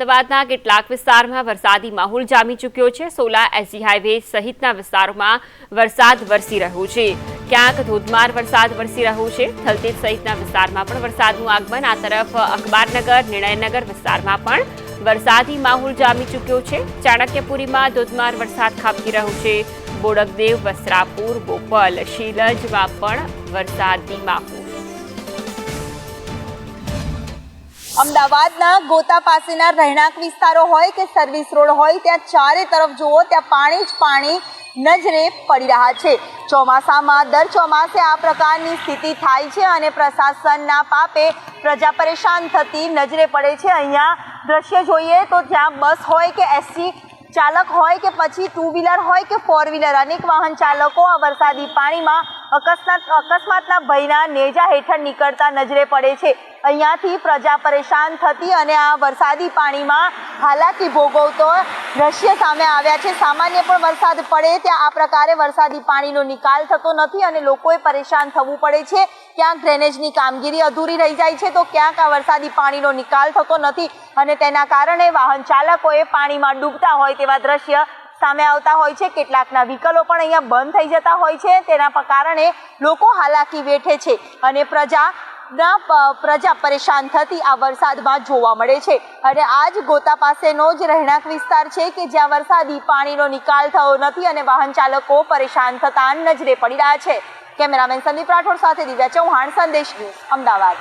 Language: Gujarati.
અમદાવાદના કેટલાક વિસ્તારમાં વરસાદી માહોલ જામી ચૂક્યો છે। સોલા એસજી હાઈવે સહિતના વિસ્તારોમાં વરસાદ વરસી રહ્યો છે। ક્યાંક ધોધમાર વરસાદ વરસી રહ્યો છે। થલતેજ સહિતના વિસ્તારમાં પણ વરસાદનું આગમન। આ તરફ અખબારનગર, નિર્ણયનગર વિસ્તારમાં પણ વરસાદી માહોલ જામી ચૂક્યો છે। ચાણક્યપુરીમાં ધોધમાર વરસાદ ખાબકી રહ્યો છે। બોડકદેવ, વસ્ત્રાપુર, બોપલ, શીલજમાં પણ વરસાદી માહોલ। અમદાવાદના ગોતા પાસેના રહેણાંક વિસ્તારો હોય કે સર્વિસ રોડ હોય, ત્યાં ચારે તરફ જુઓ ત્યાં પાણી જ પાણી નજરે પડી રહ્યા છે। ચોમાસામાં દર ચોમાસે આ પ્રકારની સ્થિતિ થાય છે અને પ્રશાસનના પાપે પ્રજા પરેશાન થતી નજરે પડે છે। અહીંયા દ્રશ્ય જોઈએ તો જ્યાં બસ હોય કે એસટી ચાલક હોય કે પછી ટુ વ્હીલર હોય કે ફોર વ્હીલર, અનેક વાહન ચાલકો આ વરસાદી પાણીમાં અકસ્માતના ભયના નેજા હેઠળ નીકળતા નજરે પડે છે। અહીંયાથી પ્રજા પરેશાન થતી અને આ વરસાદી પાણીમાં હાલાકી ભોગવતો દ્રશ્ય સામે આવ્યા છે। સામાન્ય પણ વરસાદ પડે ત્યાં આ પ્રકારે વરસાદી પાણીનો નિકાલ થતો નથી અને લોકોએ પરેશાન થવું પડે છે। ક્યાંક ડ્રેનેજની કામગીરી અધૂરી રહી જાય છે તો ક્યાંક આ વરસાદી પાણીનો નિકાલ થતો નથી અને તેના કારણે વાહન ચાલકોએ પાણીમાં ડૂબતા હોય તેવા દ્રશ્ય સામે આવતા હોય છે। કેટલાકના વ્હીકલો પણ અહીંયા બંધ થઈ જતા હોય છે। તેના કારણે લોકો હાલાકી વેઠે છે અને પ્રજા પરેશાન થતી આ વરસાદમાં જોવા મળે છે। અને આ જ ગોતા પાસેનો જ રહેણાંક વિસ્તાર છે કે જ્યાં વરસાદી પાણીનો નિકાલ થયો નથી અને વાહન ચાલકો પરેશાન થતા નજરે પડી રહ્યા છે। કેમેરામેન સંદીપ રાઠોડ સાથે દિવ્યા ચૌહાણ, સંદેશ ન્યૂઝ, અમદાવાદ।